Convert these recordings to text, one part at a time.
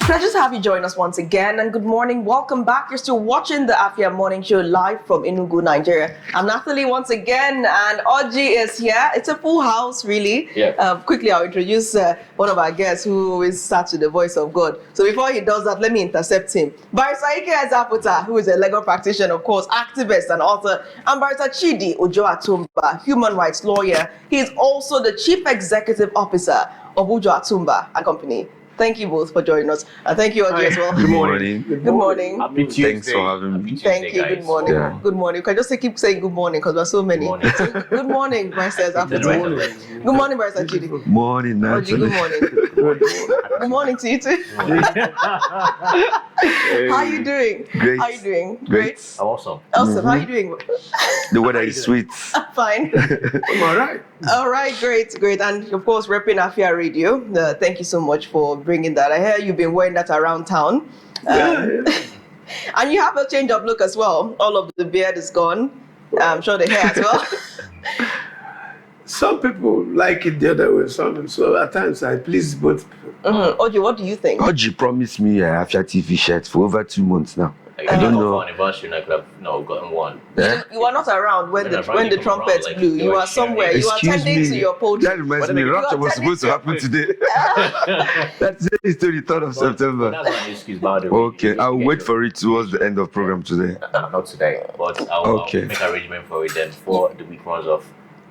Pleasure to have you join us once again, and good morning. Welcome back. You're still watching the Afia Morning Show live from Enugu, Nigeria. I'm Nathalie once again, and Oji is here. It's a full house, really. Yeah. Quickly, I'll introduce one of our guests who always starts with the voice of God. So before he does that, let me intercept him. Barr Ike Ezeaputa, who is a legal practitioner, of course, activist and author, and Barr Chidi Ujoatumba, human rights lawyer. He is also the chief executive officer of Ujoatumba and Company. Thank you both for joining us. And thank you, Audrey, as well. Good morning. Good morning. Happy Tuesday. Thanks for having me. Thank you. Good morning. Yeah. Good morning. You can just keep saying good morning because there are so many. Good morning. So, good morning, Vice President. Good morning, Vice Chidi. Morning, Oji, Natalie. good morning. Good morning to you too. How are you doing? Great. How are you doing? Great. Awesome. Awesome. How are you doing? The weather is sweet. Fine. I'm all right. All right, great. And of course, repping Afia Radio. Thank you so much for bringing that. I hear you've been wearing that around town. And you have a change of look as well. All of the beard is gone. I'm sure the hair as well. Some people like it the other way, so at times I please both people. Oji, what do you think? Oji promised me a Afia TV shirt for over 2 months now. I don't know. For anniversary, and I could have gotten one. Eh? You were not around when the trumpets like, blew. You were somewhere. You were attending to your poetry. That reminds me, Rapture was supposed to happen today. That's the story, 3rd of September. That's my excuse, by the way. Okay, I'll wait for it towards the end of program today. Not today, but I'll make arrangement for it then before the week runs off.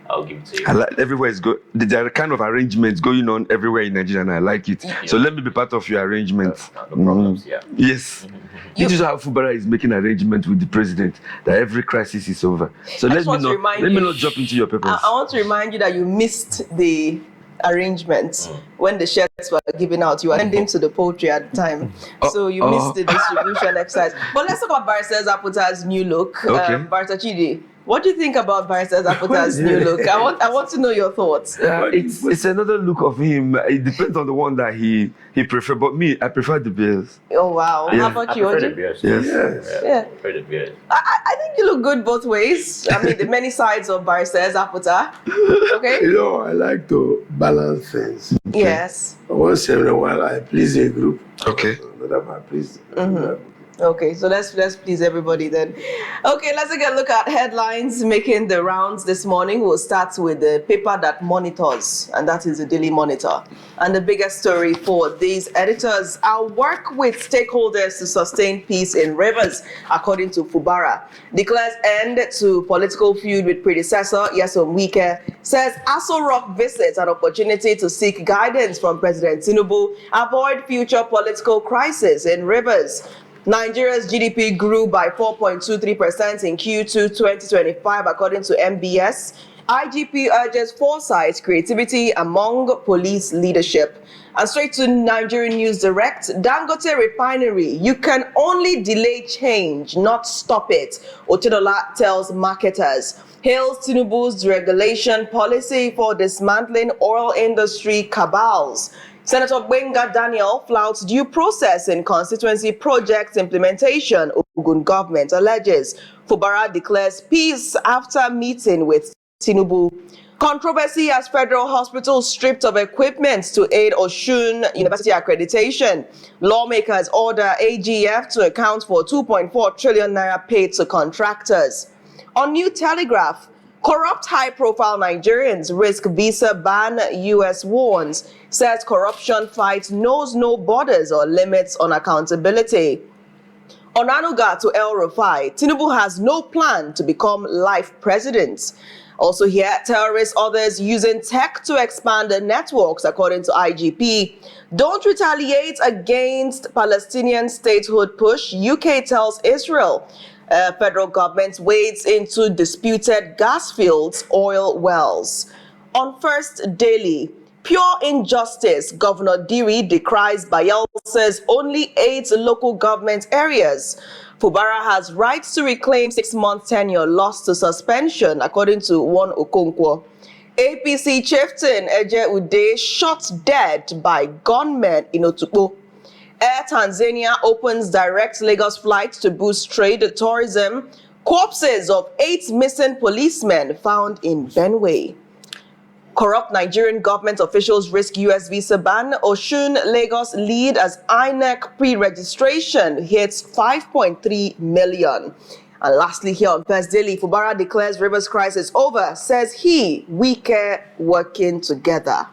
I'll give it to you. Everywhere is good. There are kind of arrangements going on everywhere in Nigeria, and I like it. Yeah. So let me be part of your arrangements. No problems, yeah. Yes. This is how Fubara is making arrangements with the president that every crisis is over. So let me not jump into your papers. I want to remind you that you missed the arrangements when the shirts were given out. You were attending to the poetry at the time. So you missed the distribution exercise. But let's talk about Barr Ezaputa's new look. Okay. Barr Chidi, what do you think about Barr Ezaputa's new look? I want to know your thoughts. It's another look of him. It depends on the one that he prefers. But me, I prefer the bears. Oh, wow. Yeah. How about you, I prefer the Oji? beers. Yes. Yeah. I prefer the beers. I think you look good both ways. I mean, the many sides of Barr Ezeaputa. Okay? You know, I like to balance things. Yes. Once in a while, I please a group. Okay. Another one, I please. Okay, so let's please everybody then. Okay, let's take a look at headlines making the rounds this morning. We'll start with the paper that monitors, and that is the Daily Monitor. And the biggest story for these editors: I'll work with stakeholders to sustain peace in rivers, according to Fubara. Declares end to political feud with predecessor Nyesom Wike. Says Aso Rock visits an opportunity to seek guidance from President Tinubu. Avoid future political crisis in rivers. Nigeria's GDP grew by 4.23% in Q2 2025, according to MBS. IGP urges foresight, creativity among police leadership. And straight to Nigerian News Direct, Dangote Refinery, you can only delay change, not stop it, Otedola tells marketers. Hails Tinubu's deregulation policy for dismantling oil industry cabals. Senator Benga Daniel flouts due process in constituency project implementation, Ogun government alleges. Fubara declares peace after meeting with Tinubu. Controversy as federal hospitals stripped of equipment to aid Osun University accreditation. Lawmakers order AGF to account for 2.4 trillion naira paid to contractors. On New Telegraph, corrupt high-profile Nigerians risk visa ban, U.S. warns. Says corruption fight knows no borders or limits on accountability. Onanuga to El Rufai, Tinubu has no plan to become life president. Also here, terrorists, others using tech to expand their networks, according to IGP. Don't retaliate against Palestinian statehood push, UK tells Israel. Federal government wades into disputed gas fields, oil wells. On First Daily, pure injustice, Governor Diri decries Bayelsa's only 8 local government areas. Fubara has rights to reclaim 6-month tenure lost to suspension, according to one Okonkwo. APC chieftain Eje Ude shot dead by gunmen in Otukpo. Air Tanzania opens direct Lagos flights to boost trade and tourism. Corpses of 8 missing policemen found in Benue. Corrupt Nigerian government officials risk US visa ban. Osun, Lagos lead as INEC pre-registration hits 5.3 million. And lastly, here on First Daily, Fubara declares Rivers crisis over, says he, Ike working together.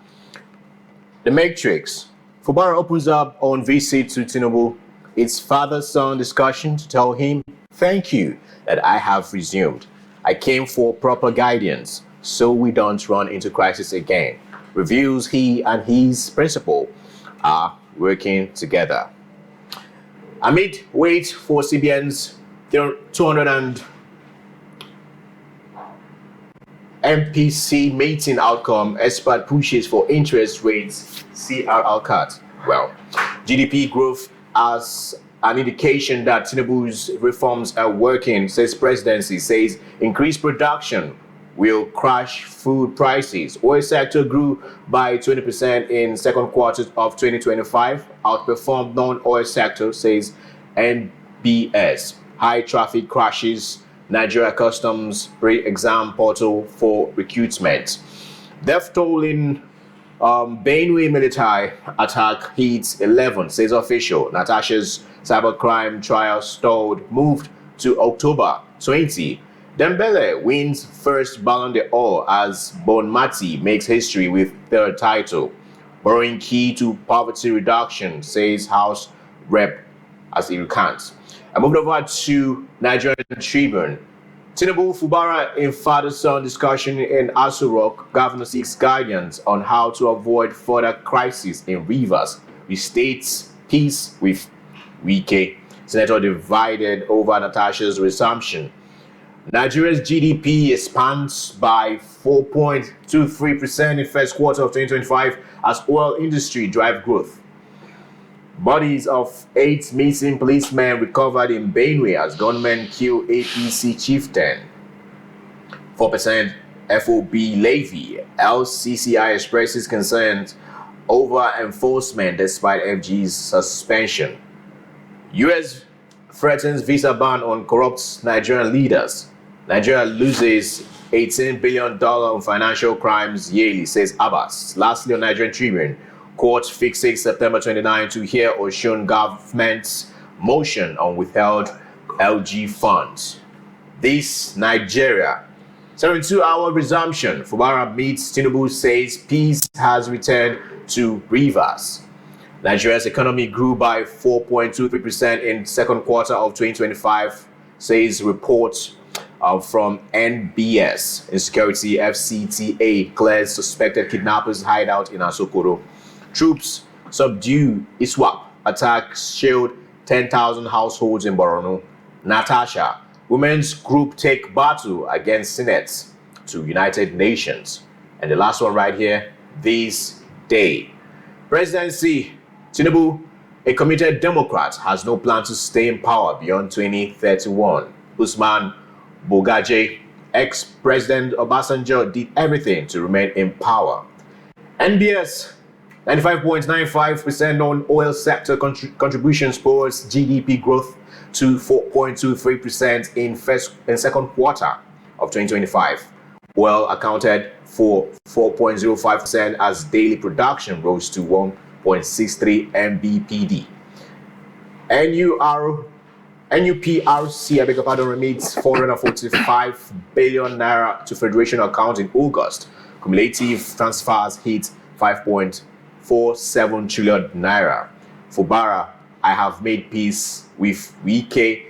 The Matrix. Fubara opens up on visit to Tinubu. It's father-son discussion to tell him, thank you that I have resumed. I came for proper guidance so we don't run into crisis again. Reveals he and his principal are working together. Amid wait for CBN's 200 and MPC meeting outcome, expert pushes for interest rates CRR cut. Well, GDP growth as an indication that Tinubu's reforms are working, says presidency, says increased production will crash food prices. Oil sector grew by 20% in second quarter of 2025, outperformed non-oil sector, says NBS. High traffic crashes, Nigeria Customs pre-exam portal for recruitment. Death toll in Benue military attack hits 11, says official. Natasha'S cybercrime trial stalled, moved to October 20. Dembele wins first Ballon d'Or as Bonmati makes history with third title. Borrowing key to poverty reduction, says House Rep as he recants. I moved over to Nigerian Tribune. Tinubu Fubara in father-son discussion in Aso Rock. Governor seeks guidance on how to avoid further crisis in Rivers. Restates peace with Wike. Senator divided over Natasha'S resumption. Nigeria's GDP expands by 4.23% in first quarter of 2025 as oil industry drive growth. Bodies of 8 missing policemen recovered in Benue as gunmen kill APC chieftain. 4% FOB levy. LCCI expresses concerns over enforcement despite FG's suspension. US threatens visa ban on corrupt Nigerian leaders. Nigeria loses $18 billion on financial crimes yearly, says Abbas. Lastly, on Nigerian Tribune, court fixes September 29 to hear Osun government's motion on withheld LG funds. This Nigeria. 72-hour resumption. Fubara meets Tinubu, says peace has returned to Rivers. Nigeria's economy grew by 4.23% in second quarter of 2025, says report from NBS. Insecurity FCTA clears suspected kidnappers hideout in Asokoro. Troops subdue ISWAP. Attacks shelled 10,000 households in Borno. Natasha. Women's group take battle against Senate to United Nations. And the last one right here, this day. Presidency. Tinubu, a committed Democrat, has no plan to stay in power beyond 2031. Usman Bogaje, ex-President Obasanjo, did everything to remain in power. NBS, 95.95% non-oil sector contribution supports GDP growth to 4.23% in second quarter of 2025. Oil accounted for 4.05% as daily production rose to 1.63 mbpd. NUPRC, I beg your pardon, remits 445 billion naira to Federation account in August. Cumulative transfers hit 5.47 trillion naira. Fubara, I have made peace with Wike,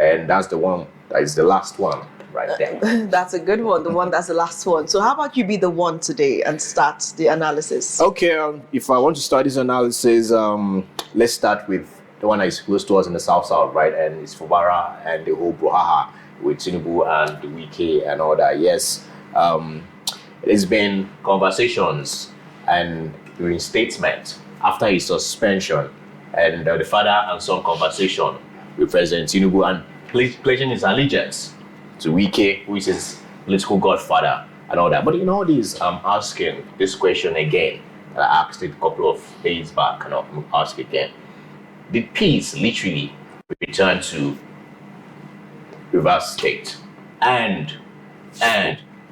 and that's the one, that is the last one right there. That's a good one, the one that's the last one. So how about you be the one today and start the analysis? Okay, if I want to start this analysis, let's start with the one that is close to us in the south, right? And it's Fubara and the whole brouhaha with Tinubu and the Wike and all that. Yes, there's been conversations and during statement after his suspension, and the father and son conversation with President Tinubu and pledging his allegiance to Wike, who is his political godfather and all that. But in all this, I'm asking this question again. I asked it a couple of days back, and I'll ask again. Did peace literally return to Rivers State? And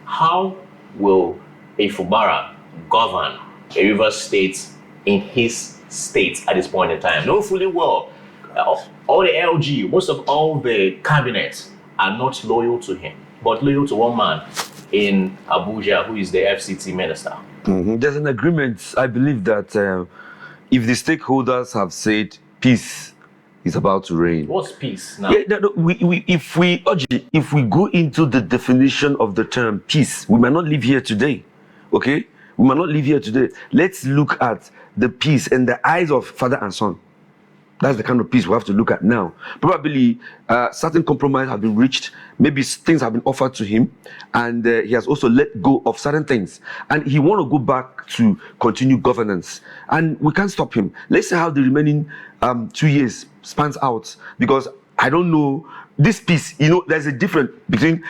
how will a Fubara govern a river state in his state at this point in time? No, fully well. All the LG, most of all the cabinets are not loyal to him, but loyal to one man in Abuja, who is the FCT minister. There's an agreement. I believe that if the stakeholders have said peace is about to reign. What's peace now? Yeah, if we go into the definition of the term peace, we might not live here today. Okay? We might not live here today. Let's look at the peace in the eyes of father and son. That's the kind of peace we have to look at now. Probably certain compromise have been reached. Maybe things have been offered to him, and he has also let go of certain things. And he want to go back to continue governance. And we can't stop him. Let's see how the remaining 2 years spans out. Because I don't know, this peace, there's a difference between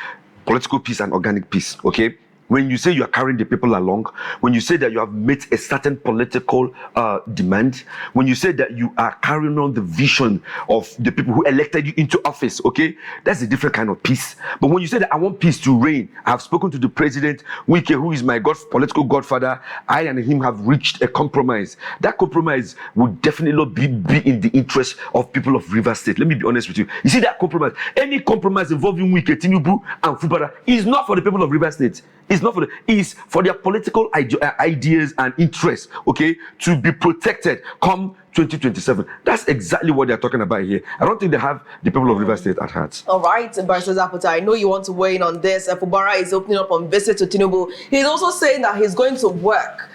political peace and organic peace, okay? When you say you are carrying the people along, when you say that you have met a certain political demand, when you say that you are carrying on the vision of the people who elected you into office, okay, that's a different kind of peace. But when you say that I want peace to reign, I have spoken to the president, Ike, who is my political godfather, I and him have reached a compromise. That compromise would definitely not be in the interest of people of River State. Let me be honest with you. You see that compromise, any compromise involving Ike, Tinubu, and Fubara is not for the people of River State. It's not it's for their political ideas and interests, okay, to be protected come 2027. That's exactly what they're talking about here. I don't think they have the people of River State at heart. All right, Barrister Ezeaputa, I know you want to weigh in on this. Fubara is opening up on visit to Tinubu. He's also saying that he's going to work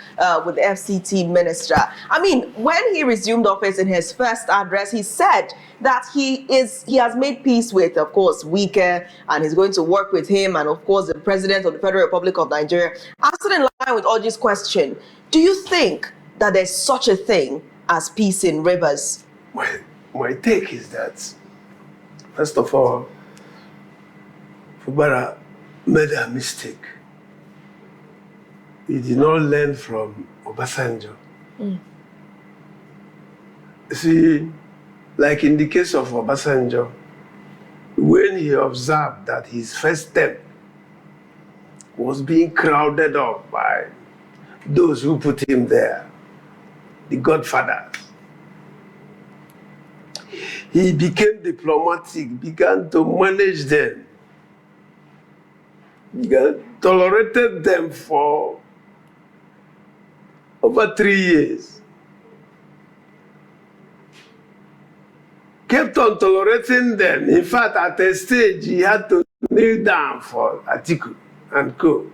with the FCT minister. I mean, when he resumed office in his first address, he said that he has made peace with, of course, Wike, and he's going to work with him, and of course, the president of the Federal Republic of Nigeria. Answering in line with Oji's question, do you think that there's such a thing as peace in rivers? My take is that, first of all, Fubara made a mistake. He did not learn from Obasanjo. See, like in the case of Obasanjo, when he observed that his first term was being crowded up by those who put him there, the godfathers, he became diplomatic, began to manage them, tolerated them for over 3 years. Kept on tolerating them. In fact, at a stage, he had to kneel down for Atiku and co.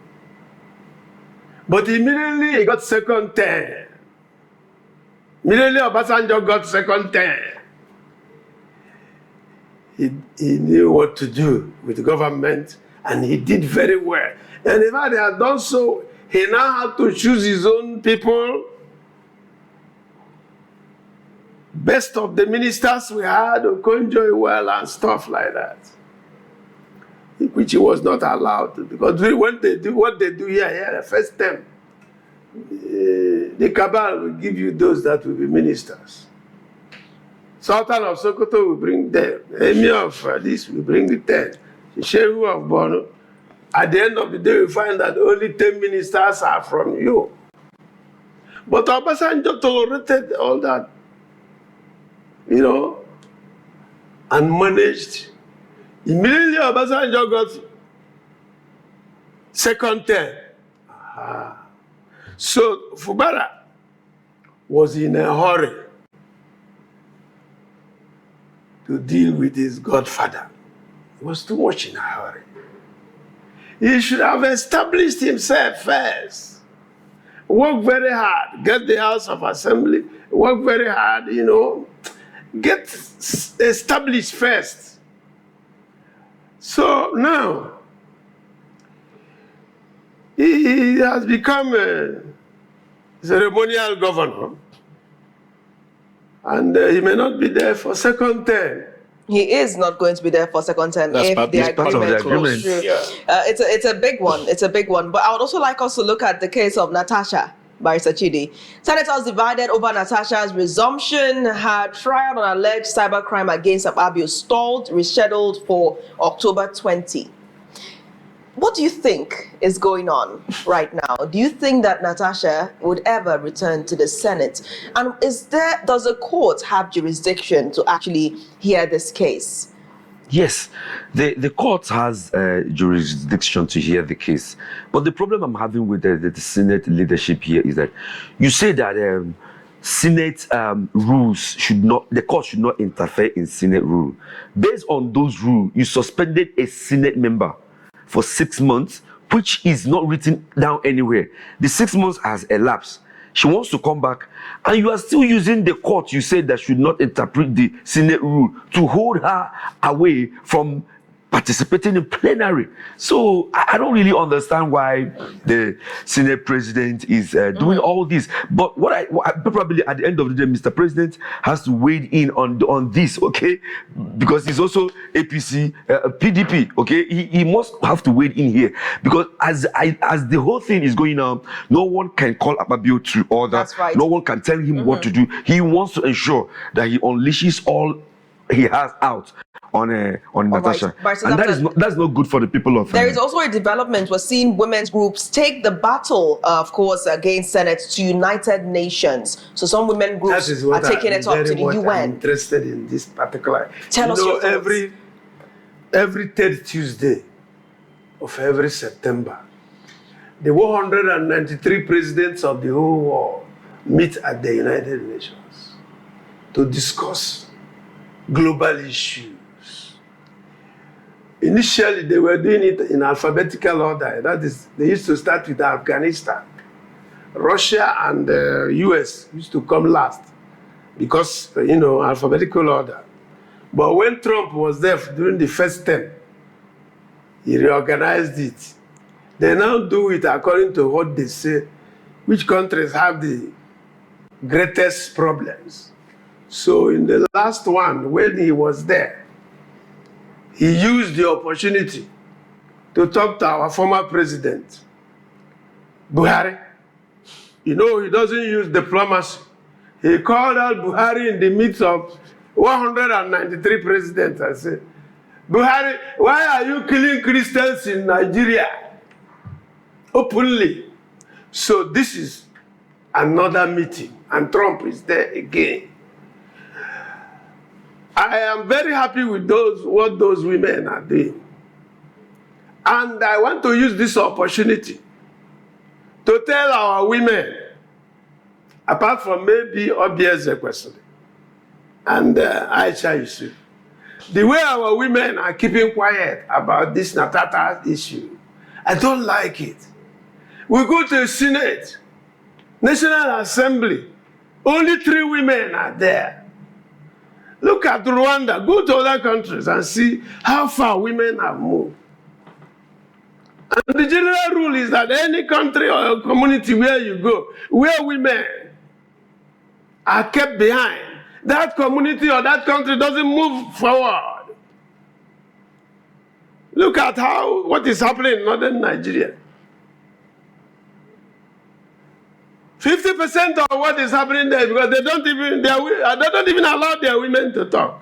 But immediately he got second term. Immediately Obasanjo got second term. He knew what to do with the government, and he did very well. And if he had done so, he now had to choose his own people. Best of the ministers we had, Okonjo well and stuff like that, which he was not allowed to, because when they do what they do here, the first term, the cabal will give you those that will be ministers. Sultan of Sokoto will bring them. Emir of this will bring the 10. The Shehu of Bono. At the end of the day, we find that only 10 ministers are from you. But Obasanjo tolerated all that, and managed. Immediately Obasanjo got second term. So Fubara was in a hurry to deal with his godfather. He was too much in a hurry. He should have established himself first. Work very hard, get the House of Assembly, work very hard, get established first. So now, he has become a ceremonial governor, and he may not be there for second term. He is not going to be there for second term if the agreement goes through. Yeah. It's a big one. It's a big one. But I would also like us to look at the case of Natasha, Barrister Chidi. Senators divided over Natasha'S resumption. Her trial on alleged cybercrime against Afia stalled, rescheduled for October 20. what do you think is going on right now? Do you think that Natasha would ever return to the Senate? And does the court have jurisdiction to actually hear this case? Yes, the court has jurisdiction to hear the case. But the problem I'm having with the Senate leadership here is that you say that Senate rules the court should not interfere in Senate rule. Based on those rules, you suspended a Senate member for 6 months, which is not written down anywhere. The 6 months has elapsed. She wants to come back, and you are still using the court you said that should not interpret the Senate rule to hold her away from participating in plenary. So I don't really understand why the Senate president is doing all this. But what probably at the end of the day, Mr. President has to wade in on this, okay? Because he's also APC, PDP, okay? He must have to wade in here, because as the whole thing is going on, no one can call Akpabio to order. That's right. No one can tell him what to do. He wants to ensure that he unleashes all he has out on Natasha, right. So and that's not good for the people of. There is also a development. We're seeing women's groups take the battle, of course, against Senate to United Nations. So some women groups are taking it up to the UN. I'm interested in this particular. Tell us your thoughts. Every third Tuesday of every September, the 193 presidents of the whole world meet at the United Nations to discuss global issues. Initially, they were doing it in alphabetical order. That is, they used to start with Afghanistan. Russia and the US used to come last because, alphabetical order. But when Trump was there during the first term, he reorganized it. They now do it according to what they say, which countries have the greatest problems. So in the last one, when he was there, he used the opportunity to talk to our former president, Buhari. He doesn't use diplomacy. He called out Buhari in the midst of 193 presidents and said, Buhari, why are you killing Christians in Nigeria? Openly. So this is another meeting, and Trump is there again. I am very happy with what those women are doing. And I want to use this opportunity to tell our women, apart from maybe Obi Ezeaputa and Aisha Yusuf, the way our women are keeping quiet about this Natasha'S issue, I don't like it. We go to the Senate, National Assembly, only 3 women are there. Look at Rwanda, go to other countries and see how far women have moved. And the general rule is that any country or community where you go, where women are kept behind, that community or that country doesn't move forward. Look at what is happening in northern Nigeria. 50% of what is happening there because they don't even allow their women to talk.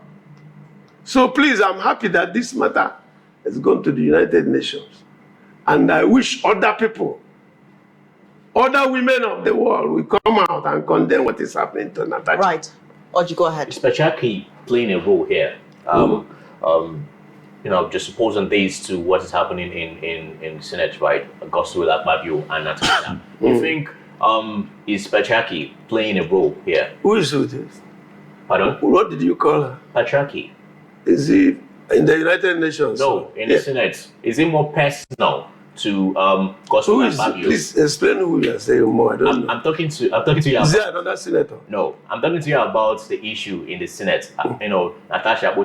So please, I'm happy that this matter has gone to the United Nations. And I wish other people, other women of the world will come out and condemn what is happening to Natasha. Right. Oji, go ahead. Is Pachaki playing a role here? Just supposing these to what is happening in Senate, right? Gospel Akpabio and Natasha. You think is Pachaki playing a role here? Who is this? Pardon? What did you call her? Pachaki. Is he in the United Nations? No, in the Senate. Is it more personal to Gospel Akpabio? Please explain who you are saying more. I don't know. I'm talking to you about, is there another senator? No, I'm talking to you about the issue in the Senate. Natasha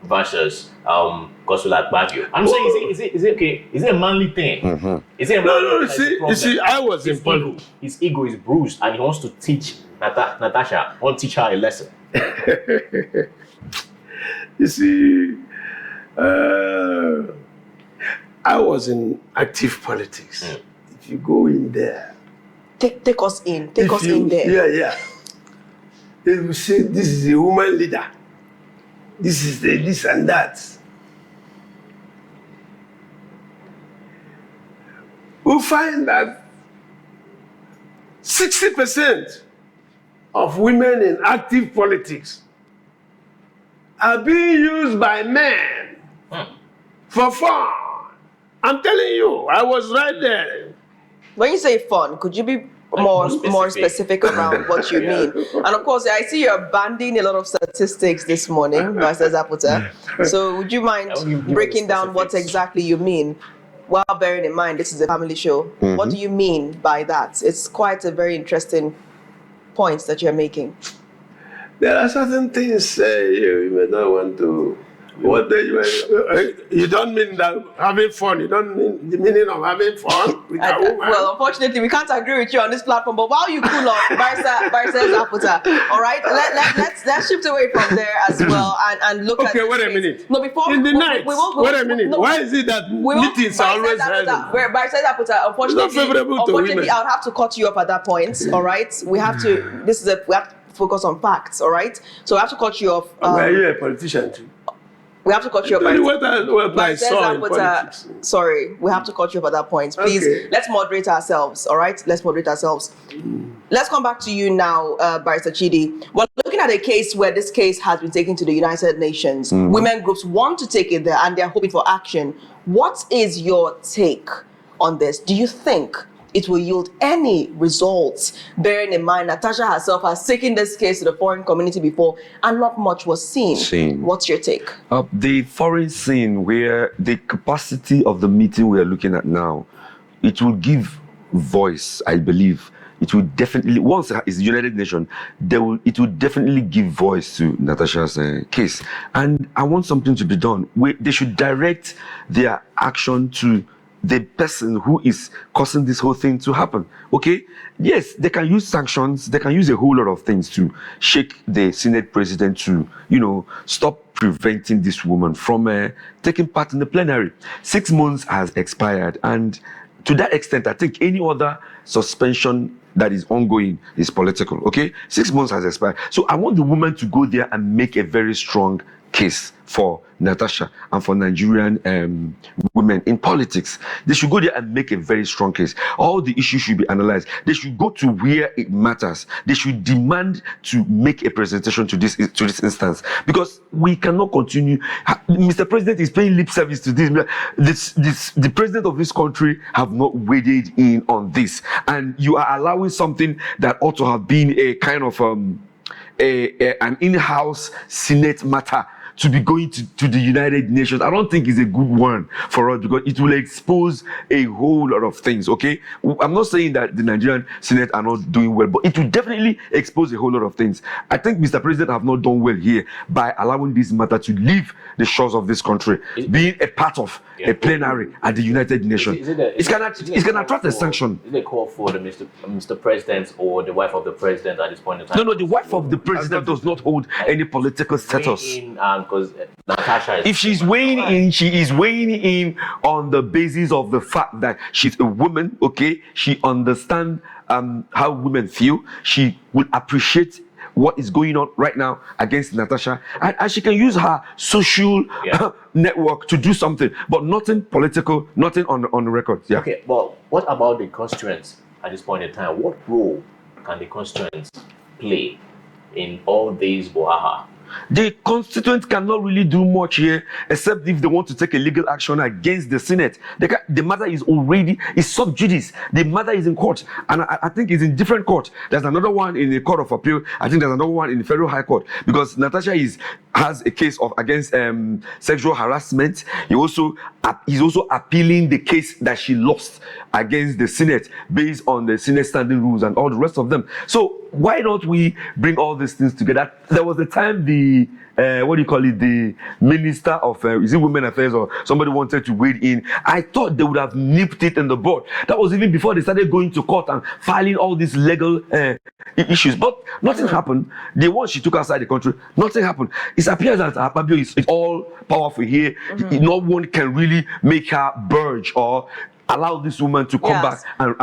versus Gospel Akpabio. I'm saying, is it okay? Is it a manly thing? Mm-hmm. Is it a manly thing? You see, I was in politics. His ego is bruised, and he wants to teach Natasha. Want to teach her a lesson. You see, I was in active politics. If you go in there, take us in. Take us in there. Yeah. They will say this is a woman leader. This is this and that. we find that 60% of women in active politics are being used by men for fun. I'm telling you, I was right there. When you say fun, could you be more specific around what you mean? And of course, I see you're banding a lot of statistics this morning, Barrister Ezeaputa. So would you mind breaking down what exactly you mean? While bearing in mind this is a family show, what do you mean by that? It's quite a very interesting point that you're making. There are certain things you may not want to. What you don't mean that having fun. You don't mean the meaning of having fun with a woman. Well, unfortunately, we can't agree with you on this platform. But while you cool off, Barrister Ezeaputa, all right, let's shift away from there as well and look at. Okay, wait a minute. No, before in the night. Wait a minute. No, why is it that meetings are always held? Barrister Ezeaputa, unfortunately, I'll have to cut you off at that point. All right, we have to. We have to focus on facts. All right, so we have to cut you off. Are you a politician too? We have to cut you off. Sorry, we have to cut you off at that point. Please, let's moderate ourselves, all right? Let's moderate ourselves. Let's come back to you now, Barrister Chidi. We're looking at a case where this case has been taken to the United Nations. Women groups want to take it there and they're hoping for action. What is your take on this? Do you think it will yield any results, bearing in mind Natasha herself has taken this case to the foreign community before and not much was seen? What's your take? The foreign scene, where the capacity of the meeting we are looking at now, it will give voice, I believe. It will definitely, once it's the United Nations, it will definitely give voice to Natasha's case. And I want something to be done. They should direct their action to the person who is causing this whole thing to happen. Okay? Yes, they can use sanctions, they can use a whole lot of things to shake the Senate president to, stop preventing this woman from taking part in the plenary. 6 months has expired, and to that extent, I think any other suspension that is ongoing is political. Okay? 6 months has expired. So I want the woman to go there and make a very strong case for Natasha and for Nigerian women in politics. They should go there and make a very strong case. All the issues should be analyzed. They should go to where it matters. They should demand to make a presentation to this instance, because we cannot continue. Mr. President is paying lip service to this. The president of this country have not waded in on this, and you are allowing something that ought to have been a kind of an in-house Senate matter to be going to the United Nations. I don't think it's a good one for us, because it will expose a whole lot of things, okay? I'm not saying that the Nigerian Senate are not doing well, but it will definitely expose a whole lot of things. I think Mr. President have not done well here by allowing this matter to leave the shores of this country, being a part of a plenary at the United Nations. It's gonna attract a sanction. Is it a call for the Mr. President or the wife of the president at this point in time? No, the wife of the president does not hold any political status. Because Natasha if she's weighing in, she is weighing in on the basis of the fact that she's a woman, okay? She understands how women feel. She will appreciate what is going on right now against Natasha, and she can use her social network to do something, but nothing political, nothing on the record. Yeah. Okay, well, what about the constituents at this point in time? What role can the constituents play in all these brouhaha? The constituents cannot really do much here, except if they want to take a legal action against the Senate. The matter is sub judice. The matter is in court, and I think it's in different court. There's another one in the Court of Appeal. I think there's another one in the Federal High Court, because Natasha has a case against sexual harassment. He's also appealing the case that she lost against the Senate based on the Senate standing rules and all the rest of them. So why don't we bring all these things together? There was a time the Minister of Women Affairs or somebody wanted to wade in. I thought they would have nipped it in the bud. That was even before they started going to court and filing all these legal issues. But nothing happened. The one she took outside the country, nothing happened. It appears that Fabio is all powerful here. No one can really make her budge or allow this woman to come back and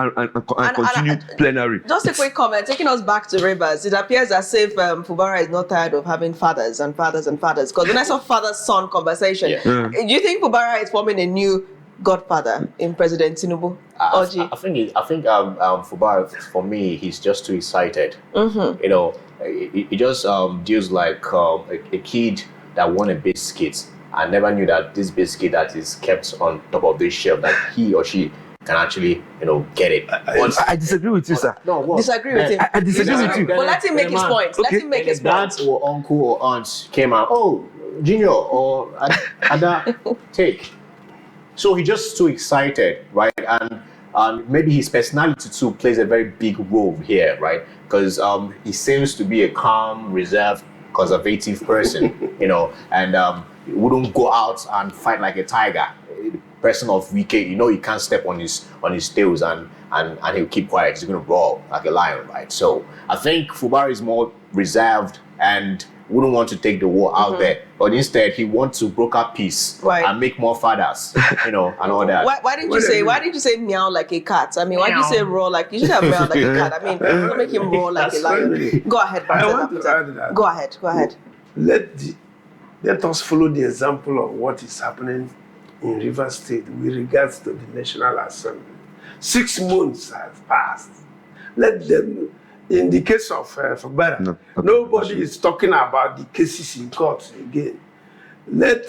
continue plenary. Just a quick comment, taking us back to Rivers, it appears as if Fubara is not tired of having fathers and fathers and fathers. Because when I saw father-son conversation, do you think Fubara is forming a new godfather in President Tinubu? Oji? I think Fubara, for me, he's just too excited. You know, he just deals like a kid that won a biscuit and never knew that this biscuit that is kept on top of this shelf, that he or she can actually, get it. I disagree with you, sir. No, what? Disagree with him. I disagree with you. But let him make his point. Let him make his Dad point. or uncle or aunt came out, oh, Junior or Ada, take. So he's just too excited, right? And maybe his personality too plays a very big role here, right? Because he seems to be a calm, reserved, conservative person, and he wouldn't go out and fight like a tiger. Person of wicked, he can't step on his tails and he'll keep quiet. He's gonna roar like a lion, right? So I think Fubara is more reserved and wouldn't want to take the war out there, but instead he wants to broker peace and make more fathers, and all that. Why didn't you say meow like a cat? I mean, why did you say roar like you should have meow like a cat? I mean, don't make him roar like a lion. Go ahead, I want to add that. Go ahead. Let us follow the example of what is happening in Rivers State with regards to the National Assembly. 6 months have passed. Let them, in the case of Fubara, nobody is talking about the cases in court again. Let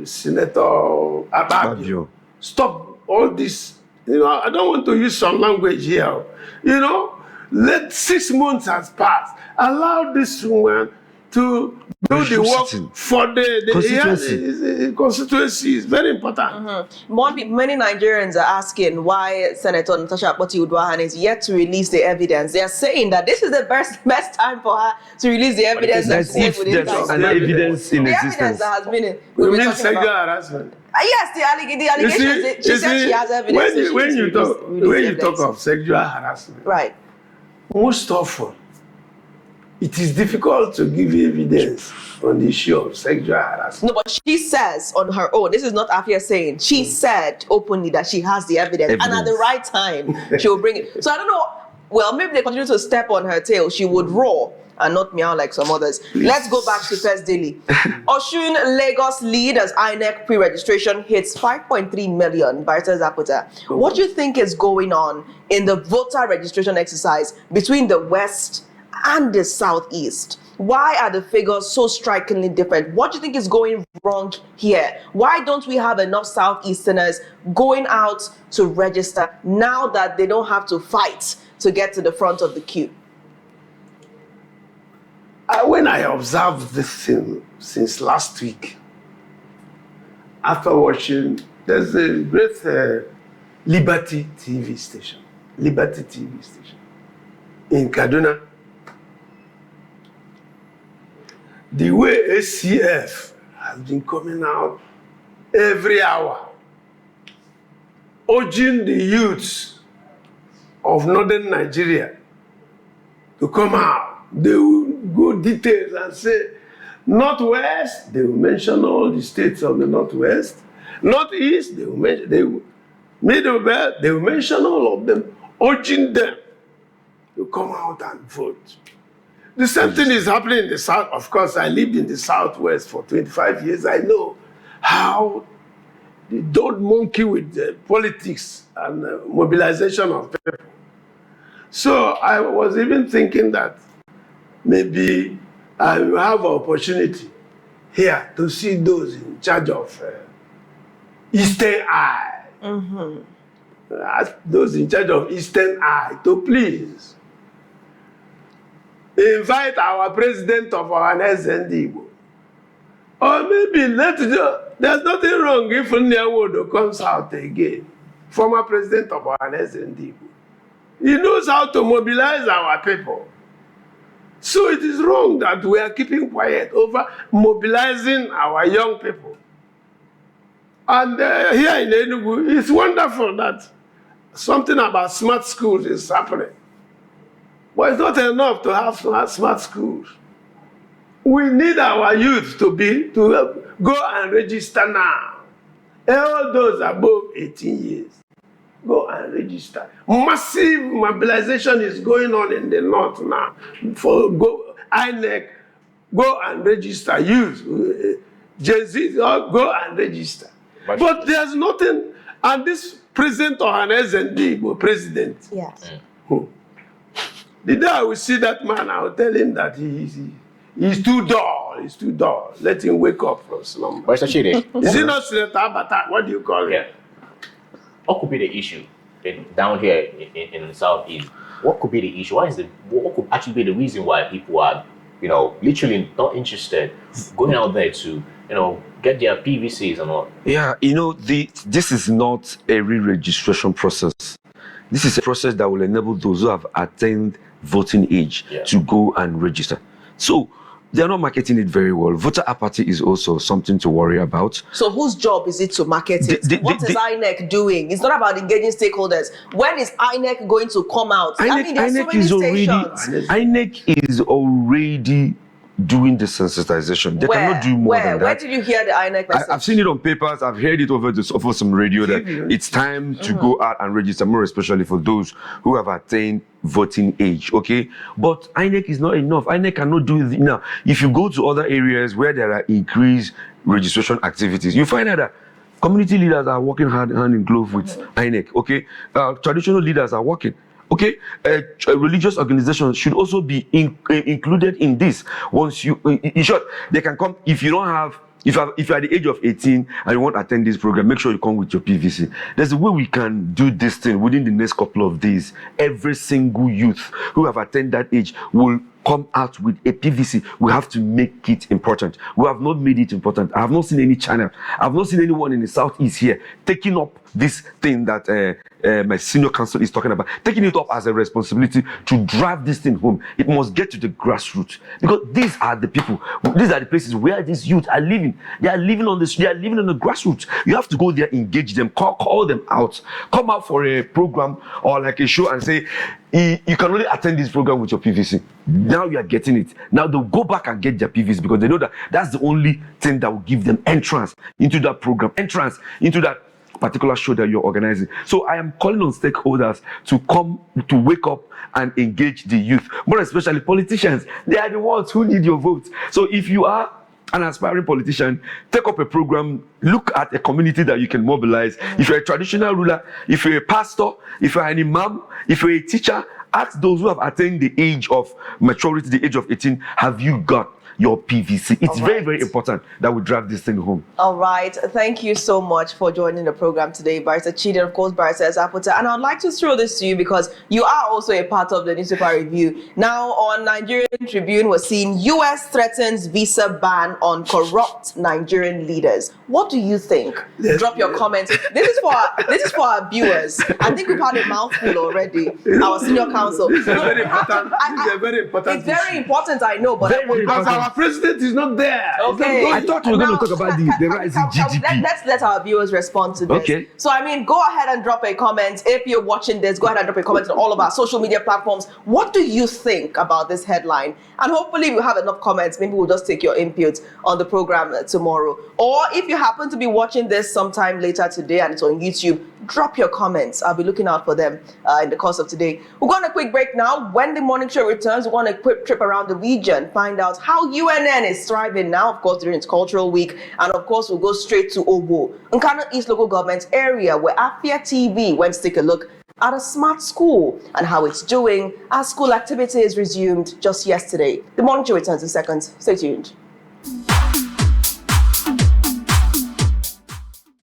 Senator Ababio stop all this. I don't want to use some language here. Let 6 months has passed. Allow this woman to do the work for the constituency. Is very important. Many Nigerians are asking why Senator Natasha'S is yet to release the evidence. They are saying that this is the best time for her to release the evidence. That's if there's an evidence in existence. The evidence that has been You mean sexual harassment? Yes, the allegations. She said she has evidence. When you talk of sexual harassment, right, most often it is difficult to give evidence on the issue of sexual harassment. No, but she says on her own, this is not Afia saying, she said openly that she has the evidence. And at the right time, she will bring it. So I don't know, well, maybe they continue to step on her tail. She would roar and not meow like some others. Please. Let's go back to First Daily. Osun Lagos lead as INEC pre-registration hits 5.3 million by Ike Ezeaputa. What do you think is going on in the voter registration exercise between the West and the Southeast? Why are the figures so strikingly different? What do you think is going wrong here? Why don't we have enough Southeasterners going out to register now that they don't have to fight to get to the front of the queue? When I observed this thing since last week, after watching, there's a great Liberty TV station in Kaduna. The way ACF has been coming out every hour, urging the youths of northern Nigeria to come out. They will go details and say, Northwest, they will mention all the states of the Northwest. Northeast, they will mention, Middle Belt, they will mention all of them, urging them to come out and vote. The same thing is happening in the South. Of course, I lived in the Southwest for 25 years. I know how they don't monkey with politics and mobilization of people. So I was even thinking that maybe I will have an opportunity here to see those in charge of Eastern Eye. Ask those in charge of Eastern Eye to please invite our president of our SND. Or maybe there's nothing wrong if Nyawodo comes out again, former president of our SND. He knows how to mobilize our people. So it is wrong that we are keeping quiet over mobilizing our young people. And here in Enugu, it's wonderful that something about smart schools is happening. But it's not enough to have smart schools. We need our youth to go and register now. All those above 18 years, go and register. Massive mobilization is going on in the north now. INEC, go and register. Youth, Gen Z, go and register. But there's nothing. And this President Ohanezendi, president, Yes. the day I will see that man, I will tell him that he's too dull. He's too dull. Let him wake up from slumber. But Mr. Chidi, Is he not Senator Abata? What do you call him? Yeah. What could be the issue down here in the Southeast? What could be the issue? What could actually be the reason why people are, literally not interested going out there to, get their PVCs and all? Yeah, this is not a re-registration process. This is a process that will enable those who have attained voting age to go and register. So they're not marketing it very well. Voter apathy is also something to worry about. So whose job is it to market it? What is INEC doing? It's not about engaging stakeholders. When is INEC going to come out? INEC is already doing the sensitization. They cannot do more than that. Where did you hear the INEC message? I've seen it on papers. I've heard it over some radio that it's time to go out and register, more especially for those who have attained voting age. Okay, but INEC is not enough. INEC cannot do it now. If you go to other areas where there are increased registration activities, you find out that community leaders are working hand in glove with INEC. Okay, traditional leaders are working. Okay, religious organizations should also be included in this. Once in short, they can come. If you don't have, if you're at the age of 18 and you want to attend this program, make sure you come with your PVC. There's a way we can do this thing within the next couple of days. Every single youth who have attained that age will come out with a PVC. We have to make it important. We have not made it important. I have not seen any channel. I have not seen anyone in the Southeast here taking up this thing that my senior counsel is talking about, taking it up as a responsibility to drive this thing home. It must get to the grassroots, because these are the people, these are the places where these youth are living. They are living on the grassroots. You have to go there, engage them, call them out, come out for a program or like a show and say, you can only attend this program with your PVC. Now you are getting it. Now they'll go back and get their PVC because they know that that's the only thing that will give them entrance into that program, entrance into that particular show that you're organizing. So I am calling on stakeholders to come, to wake up and engage the youth, more especially politicians. They are the ones who need your vote. So if you are an aspiring politician, take up a program, look at a community that you can mobilize. If you're a traditional ruler, if you're a pastor, if you're an imam, if you're a teacher, ask those who have attained the age of maturity, the age of 18, have you got your PVC? It's very, very important that we drive this thing home. All right. Thank you so much for joining the program today, Barrister Chidi, and of course, Barrister Ezeaputa. And I'd like to throw this to you because you are also a part of the newspaper review. Now, on Nigerian Tribune, we're seeing U.S. threatens visa ban on corrupt Nigerian leaders. What do you think? Drop your comments. This is for our viewers. I think we've had a mouthful already. Our senior counsel. This is very important. This is a very important It's very important, I know, but because our president is not there. Okay. I thought we were going to talk about the rising GDP. Let's let our viewers respond to this. Okay. So, go ahead and drop a comment. If you're watching this, go ahead and drop a comment on all of our social media platforms. What do you think about this headline? And hopefully we'll have enough comments. Maybe we'll just take your input on the program tomorrow. Or if you happen to be watching this sometime later today and it's on YouTube, drop your comments. I'll be looking out for them in the course of today. We're going on a quick break now. When the morning show returns, we're going on a quick trip around the region, find out how UNN is thriving now, of course, during its cultural week. And of course, we'll go straight to Owo, Nkano East Local Government area, where Afia TV went to take a look at a smart school and how it's doing as school activities resumed just yesterday. The morning show returns in seconds. Stay tuned.